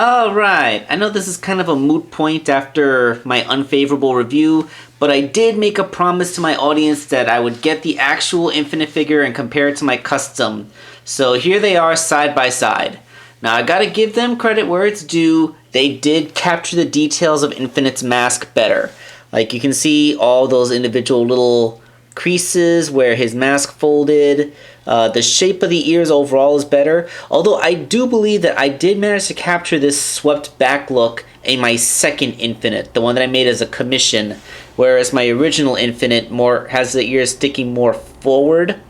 Alright, I know this is kind of a moot point after my unfavorable review, but I did make a promise to my audience that I would get the actual Infinite figure and compare it to my custom. So here they are side by side. Now I gotta give them credit where it's due, they did capture the details of Infinite's mask better. Like you can see all those individual little creases where his mask folded. The shape of the ears overall is better, although I do believe that I did manage to capture this swept back look in my second Infinite, the one that I made as a commission, whereas my original Infinite more has the ears sticking more forward.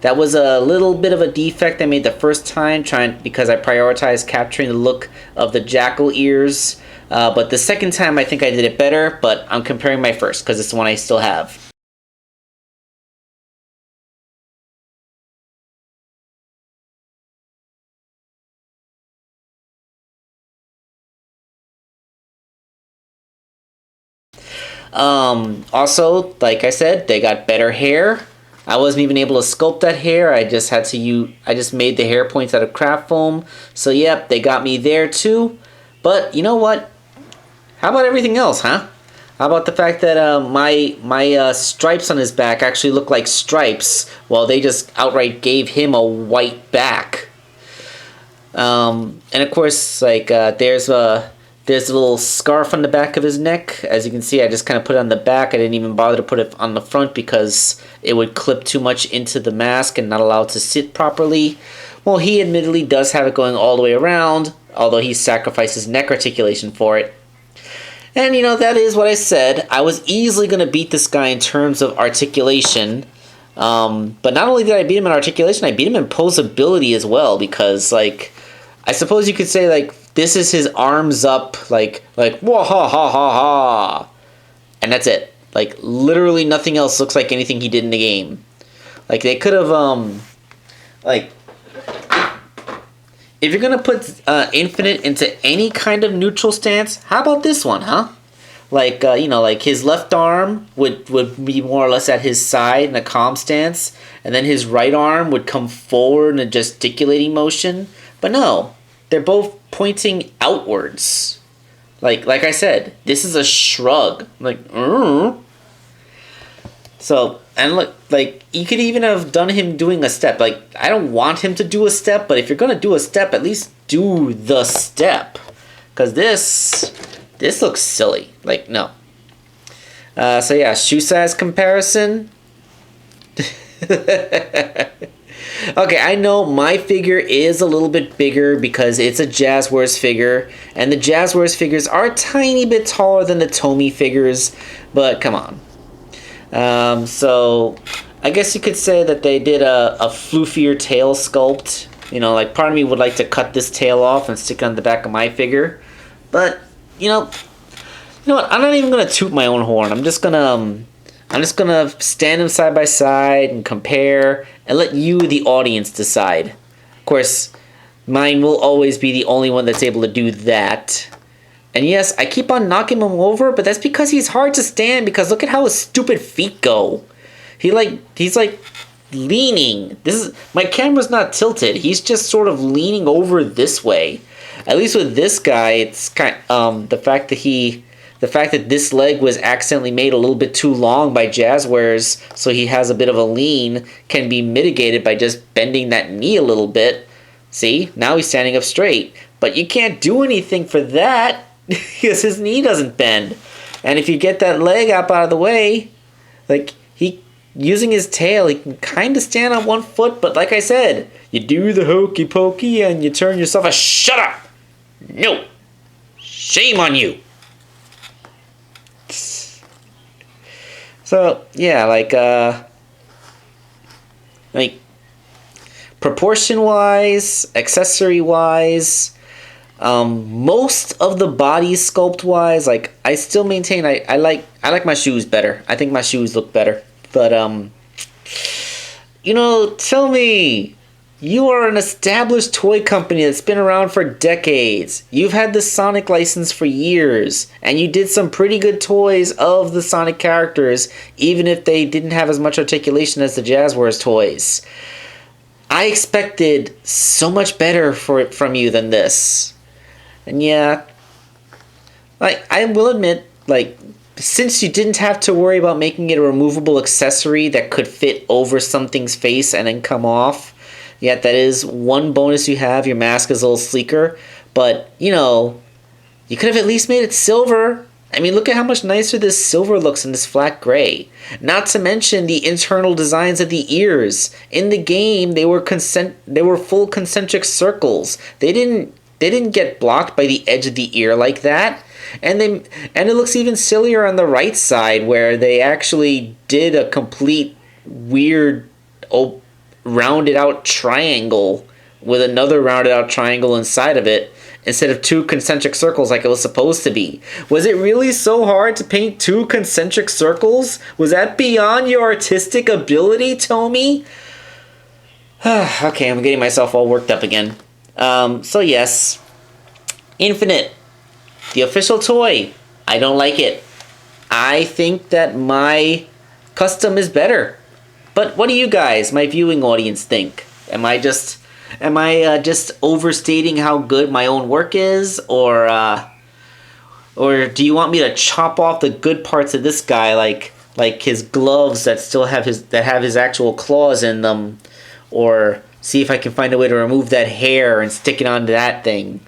That was a little bit of a defect I made the first time, because I prioritized capturing the look of the jackal ears, but the second time I think I did it better, but I'm comparing my first because it's the one I still have. Also, like I said, they got better hair. I wasn't even able to sculpt that hair. I just had to I just made the hair points out of craft foam. So yep, they got me there too. But you know what? How about everything else, huh? How about the fact that my stripes on his back actually look like stripes, while they just outright gave him a white back. And of course, like there's a little scarf on the back of his neck. As you can see, I just kind of put it on the back. I didn't even bother to put it on the front because it would clip too much into the mask and not allow it to sit properly. Well, he admittedly does have it going all the way around, although he sacrifices neck articulation for it. And you know, that is what I said. I was easily going to beat this guy in terms of articulation. But not only did I beat him in articulation, I beat him in posability as well, because like, I suppose you could say like, this is his arms up, like wah ha ha ha ha, and that's it. Like literally nothing else looks like anything he did in the game. Like they could have like, if you're gonna put Infinite into any kind of neutral stance, how about this one, huh? Like you know, like his left arm would be more or less at his side in a calm stance, and then his right arm would come forward in a gesticulating motion. But no, they're both pointing outwards. Like I said, this is a shrug. Like, So, and look, like, you could even have done him doing a step. Like, I don't want him to do a step, but if you're going to do a step, at least do the step. Because this looks silly. Like, no. So yeah, shoe size comparison. Okay, I know my figure is a little bit bigger because it's a Jazwares figure, and the Jazwares figures are a tiny bit taller than the Tomy figures, but come on. So I guess you could say that they did a floofier tail sculpt. You know, like part of me would like to cut this tail off and stick it on the back of my figure, but you know what? I'm not even gonna toot my own horn. I'm just gonna stand them side by side and compare and let you, the audience, decide. Of course, mine will always be the only one that's able to do that. And yes, I keep on knocking him over, but that's because he's hard to stand, because look at how his stupid feet go. He's like leaning. My camera's not tilted. He's just sort of leaning over this way. At least with this guy, it's kind the fact that this leg was accidentally made a little bit too long by Jazwares, so he has a bit of a lean, can be mitigated by just bending that knee a little bit. See? Now he's standing up straight. But you can't do anything for that because his knee doesn't bend. And if you get that leg up out of the way, like, using his tail, he can kind of stand on one foot, but like I said, you do the hokey pokey and you turn yourself shut up! No! Shame on you! So yeah, like proportion wise, accessory wise, most of the body sculpt wise, like I still maintain I like my shoes better. I think my shoes look better. But you know, tell me, you are an established toy company that's been around for decades. You've had the Sonic license for years, and you did some pretty good toys of the Sonic characters, even if they didn't have as much articulation as the Jazwares toys. I expected so much better from you than this. And yeah, like, I will admit, like, since you didn't have to worry about making it a removable accessory that could fit over something's face and then come off, yet that is one bonus you have. Your mask is a little sleeker, but, you know, you could have at least made it silver. I mean, look at how much nicer this silver looks in this flat gray. Not to mention the internal designs of the ears. In the game, they were full concentric circles. They didn't get blocked by the edge of the ear like that. And it looks even sillier on the right side, where they actually did a complete weird rounded out triangle with another rounded out triangle inside of it, instead of two concentric circles like it was supposed to be. Was it really so hard to paint two concentric circles? Was that beyond your artistic ability, Tomy? Okay, I'm getting myself all worked up again. So yes, Infinite, the official toy. I don't like it. I think that my custom is better. But what do you guys, my viewing audience, think? Am I just overstating how good my own work is, or do you want me to chop off the good parts of this guy, like his gloves that still have his actual claws in them, or see if I can find a way to remove that hair and stick it onto that thing?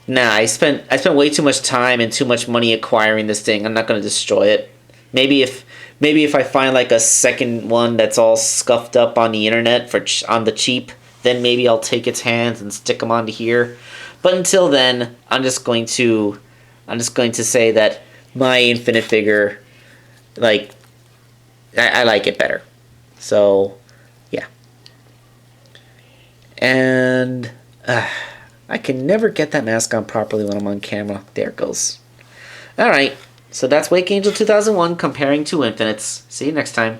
Nah, I spent way too much time and too much money acquiring this thing. I'm not gonna destroy it. Maybe if I find like a second one that's all scuffed up on the internet on the cheap, then maybe I'll take its hands and stick them onto here. But until then, I'm just going to say that my Infinite figure, like, I like it better. So, yeah. And I can never get that mask on properly when I'm on camera. There it goes. Alright, so that's Wake Angel 2001 comparing to Infinites. See you next time.